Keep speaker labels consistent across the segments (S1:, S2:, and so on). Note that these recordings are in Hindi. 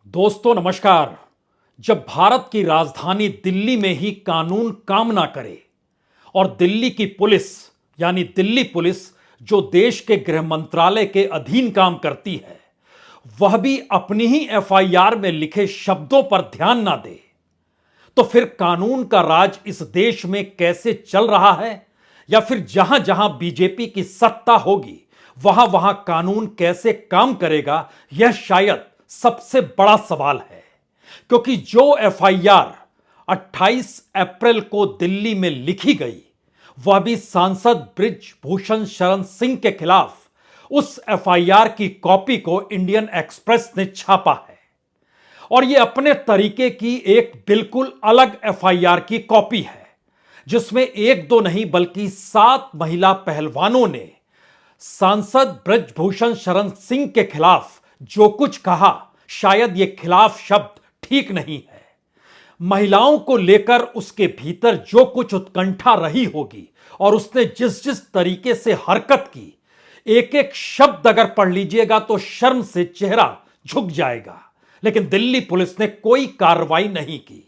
S1: दोस्तों नमस्कार। जब भारत की राजधानी दिल्ली में ही कानून काम ना करे और दिल्ली की पुलिस यानी दिल्ली पुलिस जो देश के गृह मंत्रालय के अधीन काम करती है वह भी अपनी ही एफआईआर में लिखे शब्दों पर ध्यान ना दे तो फिर कानून का राज इस देश में कैसे चल रहा है? या फिर जहां जहां बीजेपी की सत्ता होगी वहां वहां कानून कैसे काम करेगा? यह शायद सबसे बड़ा सवाल है, क्योंकि जो एफआईआर 28 अप्रैल को दिल्ली में लिखी गई वह भी सांसद बृजभूषण शरण सिंह के खिलाफ उस एफआईआर की कॉपी को इंडियन एक्सप्रेस ने छापा है। और यह अपने तरीके की एक बिल्कुल अलग एफआईआर की कॉपी है जिसमें एक दो नहीं बल्कि 7 महिला पहलवानों ने सांसद बृजभूषण शरण सिंह के खिलाफ जो कुछ कहा, शायद यह खिलाफ शब्द ठीक नहीं है। महिलाओं को लेकर उसके भीतर जो कुछ उत्कंठा रही होगी और उसने जिस जिस तरीके से हरकत की, एक एक शब्द अगर पढ़ लीजिएगा तो शर्म से चेहरा झुक जाएगा। लेकिन दिल्ली पुलिस ने कोई कार्रवाई नहीं की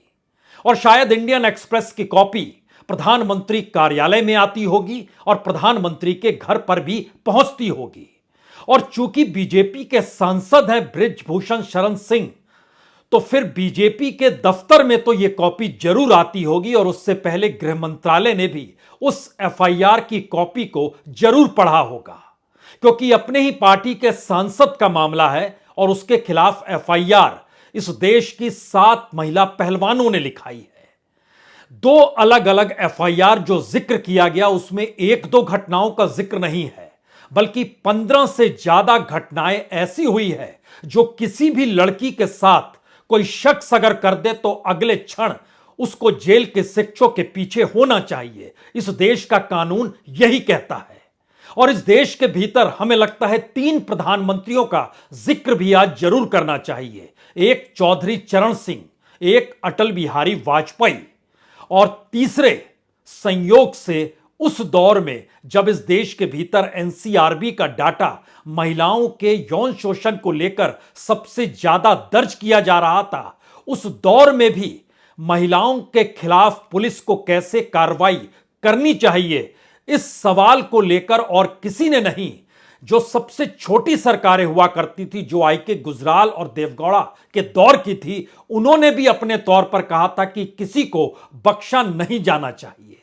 S1: और शायद इंडियन एक्सप्रेस की कॉपी प्रधानमंत्री कार्यालय में आती होगी और प्रधानमंत्री के घर पर भी पहुंचती होगी। और चूंकि बीजेपी के सांसद हैं बृजभूषण शरण सिंह, तो फिर बीजेपी के दफ्तर में तो यह कॉपी जरूर आती होगी और उससे पहले गृह मंत्रालय ने भी उस एफआईआर की कॉपी को जरूर पढ़ा होगा, क्योंकि अपने ही पार्टी के सांसद का मामला है और उसके खिलाफ एफआईआर इस देश की 7 महिला पहलवानों ने लिखाई है। 2 अलग अलग एफआईआर जो जिक्र किया गया उसमें एक दो घटनाओं का जिक्र नहीं है, बल्कि 15 से ज्यादा घटनाएं ऐसी हुई है जो किसी भी लड़की के साथ कोई शख्स अगर कर दे तो अगले क्षण उसको जेल के शिक्षों के पीछे होना चाहिए। इस देश का कानून यही कहता है। और इस देश के भीतर हमें लगता है 3 प्रधानमंत्रियों का जिक्र भी आज जरूर करना चाहिए। एक चौधरी चरण सिंह, एक अटल बिहारी वाजपेयी और तीसरे संयोग से उस दौर में जब इस देश के भीतर एनसीआरबी का डाटा महिलाओं के यौन शोषण को लेकर सबसे ज्यादा दर्ज किया जा रहा था, उस दौर में भी महिलाओं के खिलाफ पुलिस को कैसे कार्रवाई करनी चाहिए, इस सवाल को लेकर और किसी ने नहीं, जो सबसे छोटी सरकारें हुआ करती थी जो आई के गुजराल और देवगौड़ा के दौर की थी, उन्होंने भी अपने तौर पर कहा था कि किसी को बख्शा नहीं जाना चाहिए।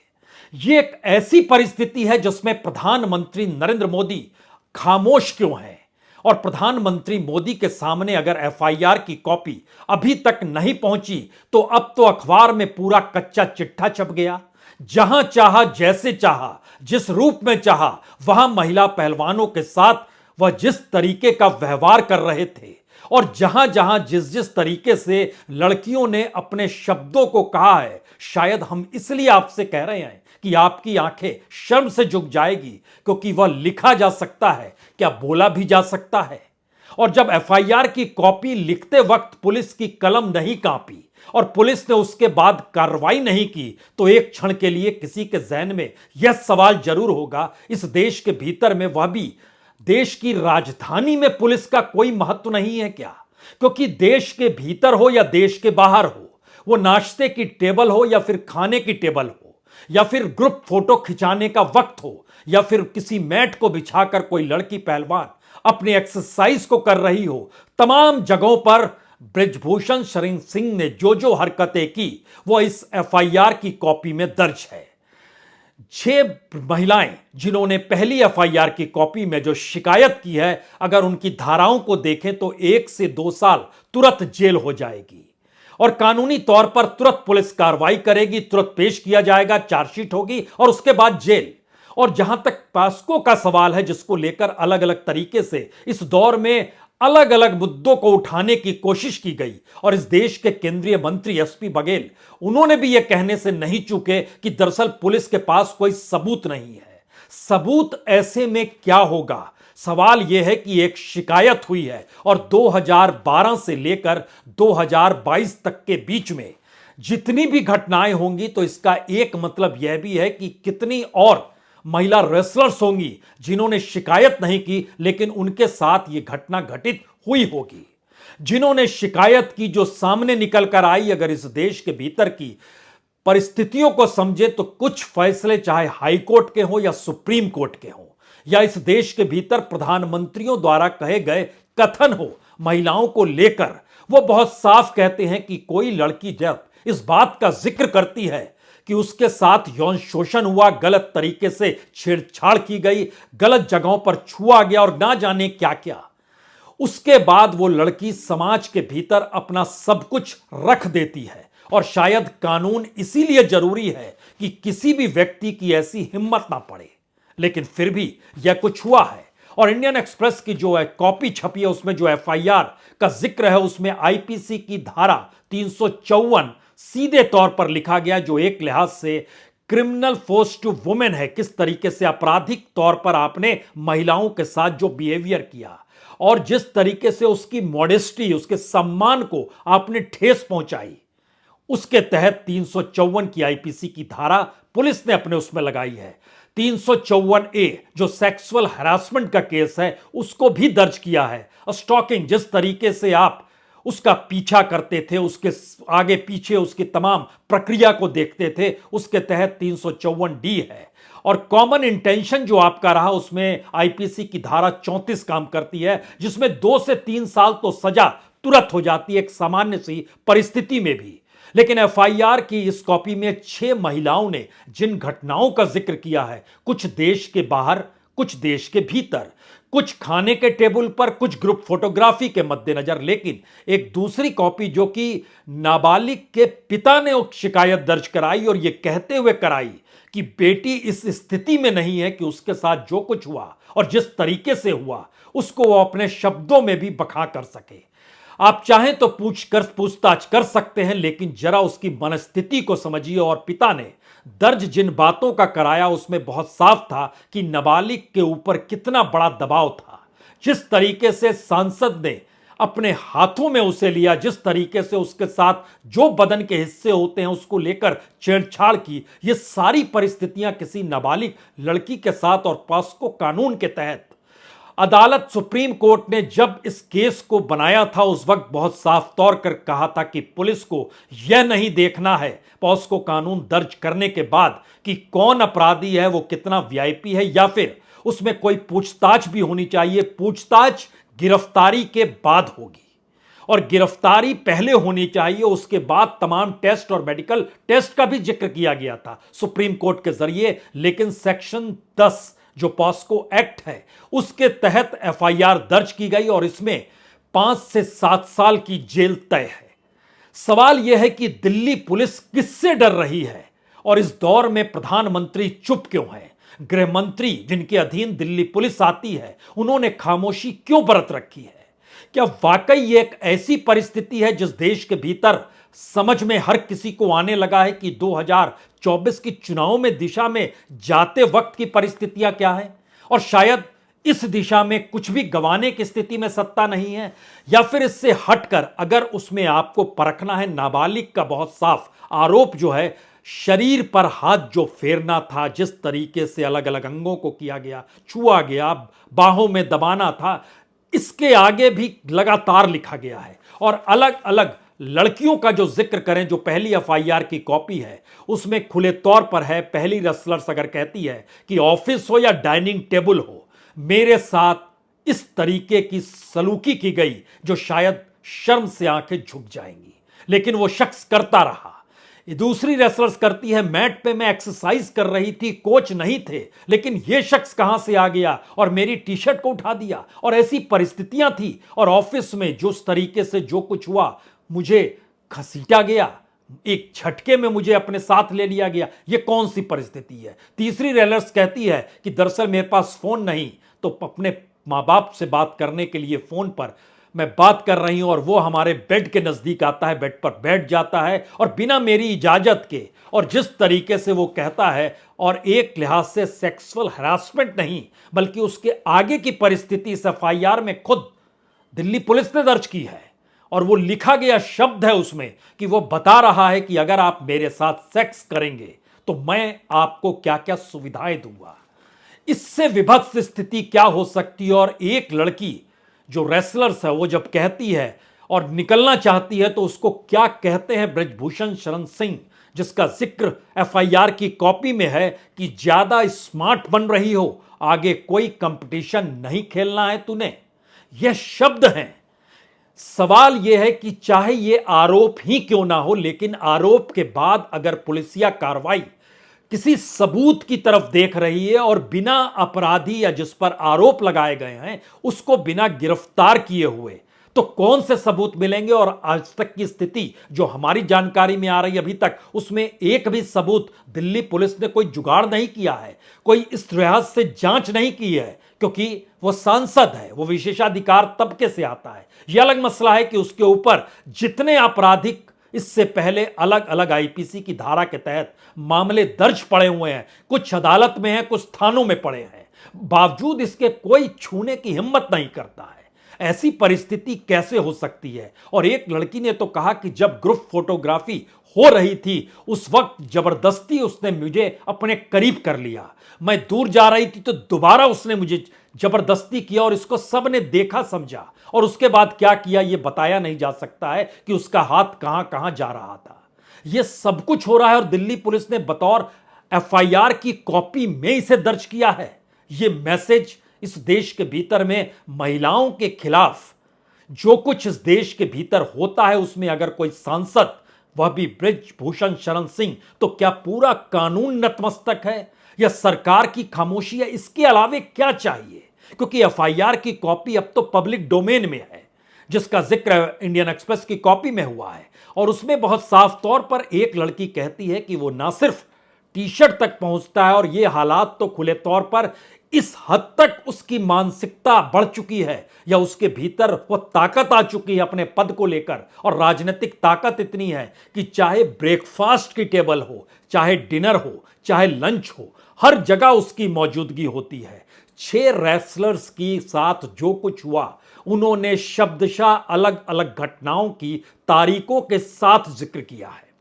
S1: यह एक ऐसी परिस्थिति है जिसमें प्रधानमंत्री नरेंद्र मोदी खामोश क्यों हैं? और प्रधानमंत्री मोदी के सामने अगर एफआईआर की कॉपी अभी तक नहीं पहुंची तो अब तो अखबार में पूरा कच्चा चिट्ठा छप गया। जहां चाहा, जैसे चाहा, जिस रूप में चाहा, वहां महिला पहलवानों के साथ वह जिस तरीके का व्यवहार कर रहे थे और जहां जहां जिस जिस तरीके से लड़कियों ने अपने शब्दों को कहा है, शायद हम इसलिए आपसे कह रहे हैं कि आपकी आंखें शर्म से झुक जाएगी, क्योंकि वह लिखा जा सकता है, क्या बोला भी जा सकता है। और जब एफआईआर की कॉपी लिखते वक्त पुलिस की कलम नहीं कांपी और पुलिस ने उसके बाद कार्रवाई नहीं की, तो एक क्षण के लिए किसी के जहन में यह सवाल जरूर होगा, इस देश के भीतर में, वह भी देश की राजधानी में, पुलिस का कोई महत्व नहीं है क्या? क्योंकि देश के भीतर हो या देश के बाहर हो, वो नाश्ते की टेबल हो या फिर खाने की टेबल हो, या फिर ग्रुप फोटो खिंचाने का वक्त हो, या फिर किसी मैट को बिछाकर कोई लड़की पहलवान अपनी एक्सरसाइज को कर रही हो, तमाम जगहों पर बृजभूषण शरण सिंह ने जो जो हरकतें की वो इस एफआईआर की कॉपी में दर्ज है। 6 महिलाएं जिन्होंने पहली एफआईआर की कॉपी में जो शिकायत की है, अगर उनकी धाराओं को देखें तो 1 से 2 साल तुरंत जेल हो जाएगी और कानूनी तौर पर तुरंत पुलिस कार्रवाई करेगी, तुरंत पेश किया जाएगा, चार्जशीट होगी और उसके बाद जेल। और जहां तक पास्को का सवाल है, जिसको लेकर अलग अलग तरीके से इस दौर में अलग अलग मुद्दों को उठाने की कोशिश की गई और इस देश के केंद्रीय मंत्री एसपी बघेल, उन्होंने भी यह कहने से नहीं चूके कि दरअसल पुलिस के पास कोई सबूत नहीं है। सबूत ऐसे में क्या होगा? सवाल यह है कि एक शिकायत हुई है और 2012 से लेकर 2022 तक के बीच में जितनी भी घटनाएं होंगी, तो इसका एक मतलब यह भी है कि कितनी और महिला रेसलर्स होंगी जिन्होंने शिकायत नहीं की लेकिन उनके साथ यह घटना घटित हुई होगी। जिन्होंने शिकायत की, जो सामने निकल कर आई, अगर इस देश के भीतर की परिस्थितियों को समझे तो कुछ फैसले चाहे हाई कोर्ट के हो या सुप्रीम कोर्ट के हो, या इस देश के भीतर प्रधानमंत्रियों द्वारा कहे गए कथन हो महिलाओं को लेकर, वो बहुत साफ कहते हैं कि कोई लड़की जब इस बात का जिक्र करती है कि उसके साथ यौन शोषण हुआ, गलत तरीके से छेड़छाड़ की गई, गलत जगहों पर छुआ गया और ना जाने क्या क्या, उसके बाद वो लड़की समाज के भीतर अपना सब कुछ रख देती है। और शायद कानून इसीलिए जरूरी है कि किसी भी व्यक्ति की ऐसी हिम्मत ना पड़े, लेकिन फिर भी यह कुछ हुआ है। और इंडियन एक्सप्रेस की जो है कॉपी छपी है, उसमें जो एफआईआर का जिक्र है, उसमें आईपीसी की धारा 354 सीधे तौर पर लिखा गया, जो एक लिहाज से क्रिमिनल फोर्स टू वुमेन है। किस तरीके से आपराधिक तौर पर आपने महिलाओं के साथ जो बिहेवियर किया और जिस तरीके से उसकी मॉडेस्टी, उसके सम्मान को आपने ठेस पहुंचाई, उसके तहत 354 की आईपीसी की धारा पुलिस ने अपने उसमें लगाई है। 354 जो सेक्सुअल हरासमेंट का केस है, उसको भी दर्ज किया है। स्टॉकिंग, जिस तरीके से आप उसका पीछा करते थे, उसके आगे पीछे उसकी तमाम प्रक्रिया को देखते थे, उसके तहत 354 है। और कॉमन इंटेंशन जो आपका रहा, उसमें आईपीसी की धारा 34 काम करती है, जिसमें 2 से 3 साल तो सजा तुरंत हो जाती है एक सामान्य सी परिस्थिति में भी। लेकिन एफआईआर की इस कॉपी में 6 महिलाओं ने जिन घटनाओं का जिक्र किया है, कुछ देश के बाहर, कुछ देश के भीतर, कुछ खाने के टेबल पर, कुछ ग्रुप फोटोग्राफी के मद्देनजर, लेकिन एक दूसरी कॉपी जो कि नाबालिग के पिता ने शिकायत दर्ज कराई और यह कहते हुए कराई कि बेटी इस स्थिति में नहीं है कि उसके साथ जो कुछ हुआ और जिस तरीके से हुआ उसको वो अपने शब्दों में भी बखां कर सके। आप चाहें तो पूछताछ कर सकते हैं, लेकिन जरा उसकी मनस्थिति को समझिए। और पिता ने दर्ज जिन बातों का कराया, उसमें बहुत साफ था कि नाबालिग के ऊपर कितना बड़ा दबाव था। जिस तरीके से सांसद ने अपने हाथों में उसे लिया, जिस तरीके से उसके साथ जो बदन के हिस्से होते हैं उसको लेकर छेड़छाड़ की, ये सारी परिस्थितियां किसी नाबालिग लड़की के साथ, और पॉस्को कानून के तहत अदालत, सुप्रीम कोर्ट ने जब इस केस को बनाया था, उस वक्त बहुत साफ तौर कर कहा था कि पुलिस को यह नहीं देखना है पॉस्को कानून दर्ज करने के बाद कि कौन अपराधी है, वो कितना वीआईपी है, या फिर उसमें कोई पूछताछ भी होनी चाहिए। पूछताछ गिरफ्तारी के बाद होगी और गिरफ्तारी पहले होनी चाहिए, उसके बाद तमाम टेस्ट और मेडिकल टेस्ट का भी जिक्र किया गया था सुप्रीम कोर्ट के जरिए। लेकिन सेक्शन 10 जो पॉस्को एक्ट है, उसके तहत एफआईआर दर्ज की गई और इसमें 5 से 7 साल की जेल तय है। सवाल यह है कि दिल्ली पुलिस किससे डर रही है और इस दौर में प्रधानमंत्री चुप क्यों है? गृह मंत्री, जिनके अधीन दिल्ली पुलिस आती है, उन्होंने खामोशी क्यों बरत रखी है? क्या वाकई ये एक ऐसी परिस्थिति है जिस देश के भीतर समझ में हर किसी को आने लगा है कि 2024 की चुनाव में दिशा में जाते वक्त की परिस्थितियां क्या है, और शायद इस दिशा में कुछ भी गंवाने की स्थिति में सत्ता नहीं है? या फिर इससे हटकर अगर उसमें आपको परखना है, नाबालिग का बहुत साफ आरोप जो है, शरीर पर हाथ जो फेरना था, जिस तरीके से अलग अलग अंगों को किया गया, छुआ गया, बाहों में दबाना था, इसके आगे भी लगातार लिखा गया है। और अलग अलग लड़कियों का जो जिक्र करें, जो पहली एफआईआर की कॉपी है, उसमें खुले तौर पर है, पहली रेसलर्स अगर कहती है कि ऑफिस हो या डाइनिंग टेबल हो, मेरे साथ इस तरीके की सलूकी की गई जो शायद शर्म से आंखें झुक जाएंगी, लेकिन वो शख्स करता रहा। दूसरी रेसलर्स करती है, मैट पे मैं एक्सरसाइज कर रही थी, कोच नहीं थे, लेकिन यह शख्स कहां से आ गया और मेरी टी शर्ट को उठा दिया, और ऐसी परिस्थितियां थी। और ऑफिस में जिस तरीके से जो कुछ हुआ, मुझे घसीटा गया, एक झटके में मुझे अपने साथ ले लिया गया, यह कौन सी परिस्थिति है? तीसरी रेसलर्स कहती है कि दरअसल मेरे पास फोन नहीं, तो अपने माँ बाप से बात करने के लिए फोन पर मैं बात कर रही हूं और वो हमारे बेड के नजदीक आता है, बेड पर बैठ जाता है और बिना मेरी इजाजत के, और जिस तरीके से वो कहता है, और एक लिहाज से सेक्सुअल हरासमेंट नहीं बल्कि उसके आगे की परिस्थिति इस एफआईआर में खुद दिल्ली पुलिस ने दर्ज की है। और वो लिखा गया शब्द है उसमें कि वो बता रहा है कि अगर आप मेरे साथ सेक्स करेंगे तो मैं आपको क्या क्या सुविधाएं दूंगा। इससे विभत्स स्थिति क्या हो सकती है? और एक लड़की जो रेसलर्स है, वो जब कहती है और निकलना चाहती है तो उसको क्या कहते हैं ब्रजभूषण शरण सिंह, जिसका जिक्र एफआईआर की कॉपी में है कि ज्यादा स्मार्ट बन रही हो, आगे कोई कंपटीशन नहीं खेलना है तूने। यह शब्द हैं। सवाल यह है कि चाहे यह आरोप ही क्यों ना हो, लेकिन आरोप के बाद अगर पुलिसिया कार्रवाई किसी सबूत की तरफ देख रही है और बिना अपराधी या जिस पर आरोप लगाए गए हैं उसको बिना गिरफ्तार किए हुए, तो कौन से सबूत मिलेंगे। और आज तक की स्थिति जो हमारी जानकारी में आ रही अभी तक, उसमें एक भी सबूत दिल्ली पुलिस ने कोई जुगाड़ नहीं किया है, कोई इस लिहाज से जांच नहीं की है, क्योंकि वो सांसद है, वो विशेषाधिकार तबके से आता है। यह अलग मसला है कि उसके ऊपर जितने आपराधिक इससे पहले अलग अलग आईपीसी की धारा के तहत मामले दर्ज पड़े हुए हैं, कुछ अदालत में हैं, कुछ थानों में पड़े हैं, बावजूद इसके कोई छूने की हिम्मत नहीं करता है। ऐसी परिस्थिति कैसे हो सकती है। और एक लड़की ने तो कहा कि जब ग्रुप फोटोग्राफी हो रही थी उस वक्त जबरदस्ती उसने मुझे अपने करीब कर लिया, मैं दूर जा रही थी तो दोबारा उसने मुझे जबरदस्ती किया और इसको सबने देखा समझा, और उसके बाद क्या किया यह बताया नहीं जा सकता है कि उसका हाथ कहां कहां जा रहा था। यह सब कुछ हो रहा है और दिल्ली पुलिस ने बतौर एफआईआर की कॉपी में इसे दर्ज किया है। यह मैसेज इस देश के भीतर में महिलाओं के खिलाफ जो कुछ इस देश के भीतर होता है, उसमें अगर कोई सांसद, वह भी ब्रजभूषण शरण सिंह, तो क्या पूरा कानून नतमस्तक है या सरकार की खामोशी है? इसके अलावे क्या चाहिए? क्योंकि एफआईआर की कॉपी अब तो पब्लिक डोमेन में है, जिसका जिक्र इंडियन एक्सप्रेस की कॉपी में हुआ है, और उसमें बहुत साफ तौर पर एक लड़की कहती है कि वो ना सिर्फ टी शर्ट तक पहुंचता है, और ये हालात तो खुले तौर पर इस हद तक उसकी मानसिकता बढ़ चुकी है या उसके भीतर वो ताकत आ चुकी है अपने पद को लेकर, और राजनीतिक ताकत इतनी है कि चाहे ब्रेकफास्ट की टेबल हो, चाहे डिनर हो, चाहे लंच हो, हर जगह उसकी मौजूदगी होती है। 6 रेसलर्स के साथ जो कुछ हुआ, उन्होंने शब्दशः अलग अलग घटनाओं की तारीखों के साथ जिक्र किया है,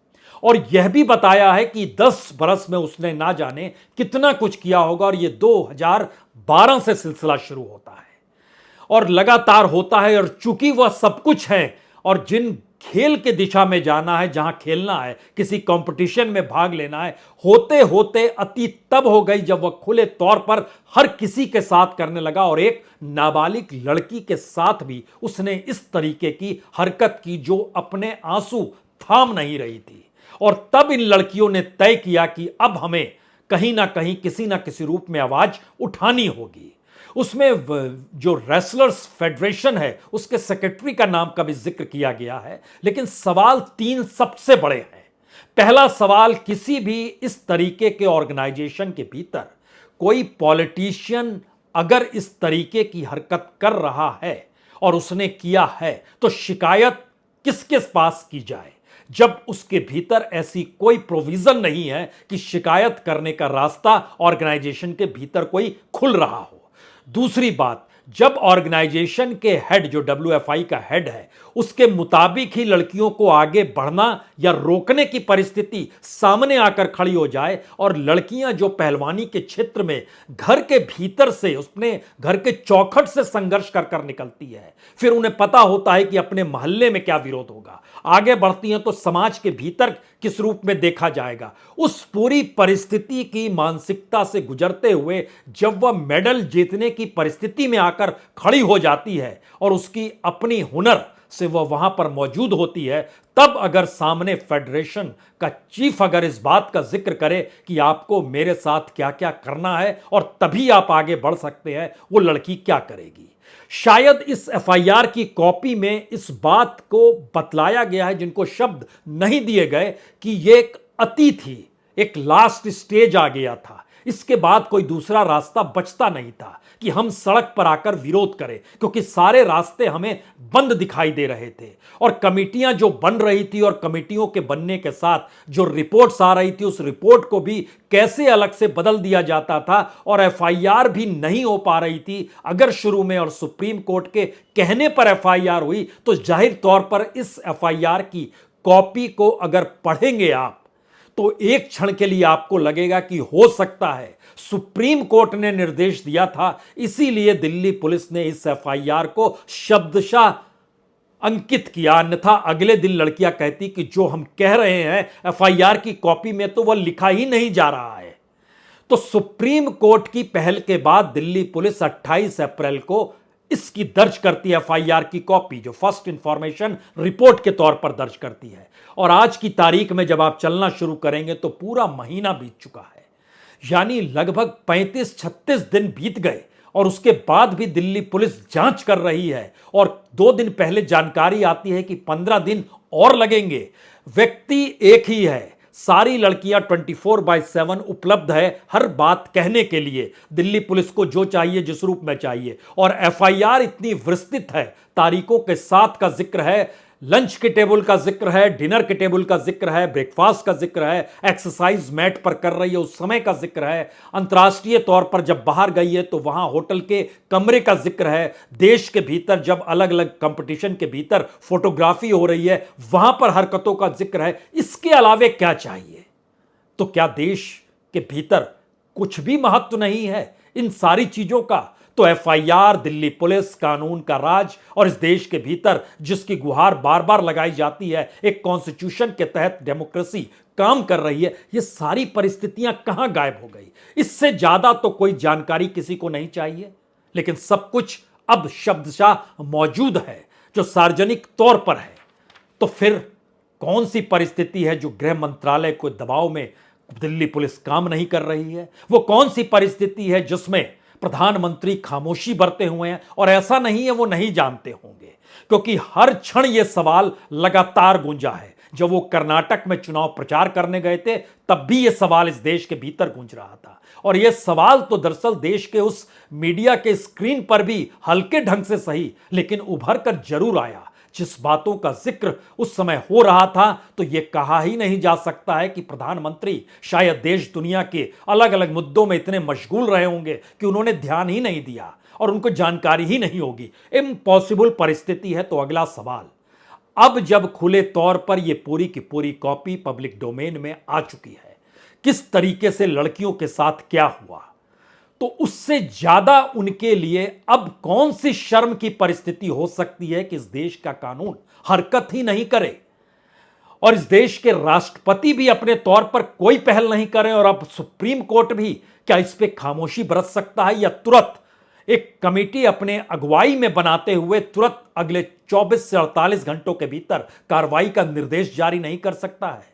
S1: और यह भी बताया है कि 10 बरस में उसने ना जाने कितना कुछ किया होगा, और यह 2012 से सिलसिला शुरू होता है और लगातार होता है। और चूंकि वह सब कुछ है और जिन खेल के दिशा में जाना है, जहां खेलना है, किसी कंपटीशन में भाग लेना है, होते होते अति तब हो गई जब वह खुले तौर पर हर किसी के साथ करने लगा, और एक नाबालिग लड़की के साथ भी उसने इस तरीके की हरकत की जो अपने आंसू थाम नहीं रही थी। और तब इन लड़कियों ने तय किया कि अब हमें कहीं ना कहीं किसी ना किसी रूप में आवाज उठानी होगी। उसमें जो रेसलर्स फेडरेशन है उसके सेक्रेटरी का नाम का भी जिक्र किया गया है, लेकिन सवाल 3 सबसे बड़े हैं। पहला सवाल, किसी भी इस तरीके के ऑर्गेनाइजेशन के भीतर कोई पॉलिटिशियन अगर इस तरीके की हरकत कर रहा है और उसने किया है, तो शिकायत किसके पास की जाए, जब उसके भीतर ऐसी कोई प्रोविजन नहीं है कि शिकायत करने का रास्ता ऑर्गेनाइजेशन के भीतर कोई खुल रहा हो। दूसरी बात, जब ऑर्गेनाइजेशन के हेड, जो डब्ल्यूएफआई का हेड है, उसके मुताबिक ही लड़कियों को आगे बढ़ना या रोकने की परिस्थिति सामने आकर खड़ी हो जाए, और लड़कियां जो पहलवानी के क्षेत्र में घर के भीतर से, उसने घर के चौखट से संघर्ष कर कर निकलती है, फिर उन्हें पता होता है कि अपने मोहल्ले में क्या विरोध होगा, आगे बढ़ती हैं तो समाज के भीतर किस रूप में देखा जाएगा, उस पूरी परिस्थिति की मानसिकता से गुजरते हुए जब वह मेडल जीतने की परिस्थिति में आकर खड़ी हो जाती है और उसकी अपनी हुनर से वह वहां पर मौजूद होती है, तब अगर सामने फेडरेशन का चीफ अगर इस बात का जिक्र करे कि आपको मेरे साथ क्या क्या करना है और तभी आप आगे बढ़ सकते हैं, वो लड़की क्या करेगी। शायद इस एफआईआर की कॉपी में इस बात को बतलाया गया है, जिनको शब्द नहीं दिए गए, कि यह एक अति थी, एक लास्ट स्टेज आ गया था, इसके बाद कोई दूसरा रास्ता बचता नहीं था कि हम सड़क पर आकर विरोध करें, क्योंकि सारे रास्ते हमें बंद दिखाई दे रहे थे, और कमेटियां जो बन रही थी और कमेटियों के बनने के साथ जो रिपोर्ट्स आ रही थी, उस रिपोर्ट को भी कैसे अलग से बदल दिया जाता था, और एफआईआर भी नहीं हो पा रही थी। अगर शुरू में और सुप्रीम कोर्ट के कहने पर एफआईआर हुई, तो जाहिर तौर पर इस एफआईआर की कॉपी को अगर पढ़ेंगे आप, तो एक क्षण के लिए आपको लगेगा कि हो सकता है सुप्रीम कोर्ट ने निर्देश दिया था, इसीलिए दिल्ली पुलिस ने इस एफआईआर को शब्दशः अंकित किया, अन्यथा अगले दिन लड़कियां कहती कि जो हम कह रहे हैं एफआईआर की कॉपी में तो वह लिखा ही नहीं जा रहा है। तो सुप्रीम कोर्ट की पहल के बाद दिल्ली पुलिस 28 अप्रैल को इसकी दर्ज करती है एफआईआर की कॉपी, जो फर्स्ट इंफॉर्मेशन रिपोर्ट के तौर पर दर्ज करती है। और आज की तारीख में जब आप चलना शुरू करेंगे तो पूरा महीना बीत चुका है, यानी लगभग 35-36 दिन बीत गए और उसके बाद भी दिल्ली पुलिस जांच कर रही है। और 2 दिन पहले जानकारी आती है कि 15 दिन और लगेंगे। व्यक्ति एक ही है, सारी लड़कियां 24/7 उपलब्ध है हर बात कहने के लिए। दिल्ली पुलिस को जो चाहिए जिस रूप में चाहिए। और एफआईआर इतनी विस्तृत है, तारीखों के साथ का जिक्र है, लंच के टेबल का जिक्र है, डिनर के टेबल का जिक्र है, ब्रेकफास्ट का जिक्र है, एक्सरसाइज मैट पर कर रही है उस समय का जिक्र है, अंतर्राष्ट्रीय तौर पर जब बाहर गई है तो वहां होटल के कमरे का जिक्र है, देश के भीतर जब अलग अलग कंपटीशन के भीतर फोटोग्राफी हो रही है वहां पर हरकतों का जिक्र है। इसके अलावे क्या चाहिए? तो क्या देश के भीतर कुछ भी महत्व नहीं है इन सारी चीजों का? तो एफआईआर, दिल्ली पुलिस, कानून का राज और इस देश के भीतर जिसकी गुहार बार बार लगाई जाती है, एक कॉन्स्टिट्यूशन के तहत डेमोक्रेसी काम कर रही है, ये सारी परिस्थितियां कहां गायब हो गई? इससे ज्यादा तो कोई जानकारी किसी को नहीं चाहिए, लेकिन सब कुछ अब शब्दशः मौजूद है जो सार्वजनिक तौर पर है। तो फिर कौन सी परिस्थिति है जो गृह मंत्रालय को दबाव में दिल्ली पुलिस काम नहीं कर रही है? वो कौन सी परिस्थिति है जिसमें प्रधानमंत्री खामोशी बरते हुए हैं? और ऐसा नहीं है वो नहीं जानते होंगे, क्योंकि हर क्षण ये सवाल लगातार गूंजा है। जब वो कर्नाटक में चुनाव प्रचार करने गए थे तब भी ये सवाल इस देश के भीतर गूंज रहा था। और ये सवाल तो दरअसल देश के उस मीडिया के स्क्रीन पर भी हल्के ढंग से सही लेकिन उभर कर जरूर आया। जिस बातों का जिक्र उस समय हो रहा था, तो यह कहा ही नहीं जा सकता है कि प्रधानमंत्री शायद देश दुनिया के अलग अलग मुद्दों में इतने मशगूल रहे होंगे कि उन्होंने ध्यान ही नहीं दिया और उनको जानकारी ही नहीं होगी। इम्पॉसिबल परिस्थिति है। तो अगला सवाल, अब जब खुले तौर पर यह पूरी की पूरी कॉपी पब्लिक डोमेन में आ चुकी है, किस तरीके से लड़कियों के साथ क्या हुआ, तो उससे ज्यादा उनके लिए अब कौन सी शर्म की परिस्थिति हो सकती है कि इस देश का कानून हरकत ही नहीं करे और इस देश के राष्ट्रपति भी अपने तौर पर कोई पहल नहीं करें और अब सुप्रीम कोर्ट भी क्या इस पे खामोशी बरत सकता है या तुरंत एक कमेटी अपने अगुवाई में बनाते हुए तुरंत अगले 24 से 48 घंटों के भीतर कार्रवाई का निर्देश जारी नहीं कर सकता है?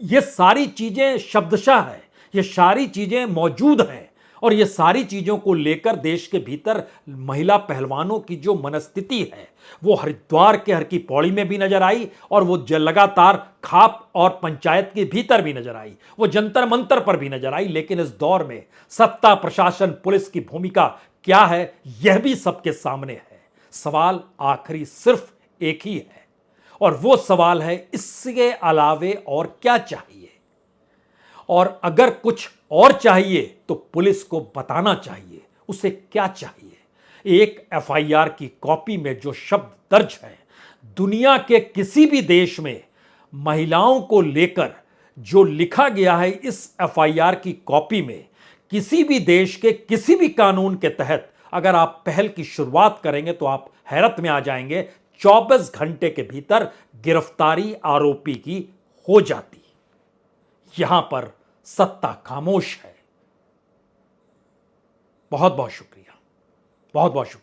S1: ये सारी चीजें शब्दशः है, ये सारी चीजें मौजूद हैं और ये सारी चीजों को लेकर देश के भीतर महिला पहलवानों की जो मनस्थिति है वो हरिद्वार के हर की पौड़ी में भी नजर आई और वो लगातार खाप और पंचायत के भीतर भी नजर आई, वो जंतर मंतर पर भी नजर आई। लेकिन इस दौर में सत्ता, प्रशासन, पुलिस की भूमिका क्या है, यह भी सबके सामने है। सवाल आखिरी सिर्फ एक ही है और वो सवाल है, इसके अलावे और क्या चाहिए? और अगर कुछ और चाहिए तो पुलिस को बताना चाहिए उसे क्या चाहिए। एक एफआईआर की कॉपी में जो शब्द दर्ज हैं, दुनिया के किसी भी देश में महिलाओं को लेकर जो लिखा गया है इस एफआईआर की कॉपी में, किसी भी देश के किसी भी कानून के तहत अगर आप पहल की शुरुआत करेंगे तो आप हैरत में आ जाएंगे। 24 घंटे के भीतर गिरफ्तारी आरोपी की हो जाती। यहां पर सत्ता खामोश है। बहुत बहुत शुक्रिया, बहुत बहुत शुक्रिया।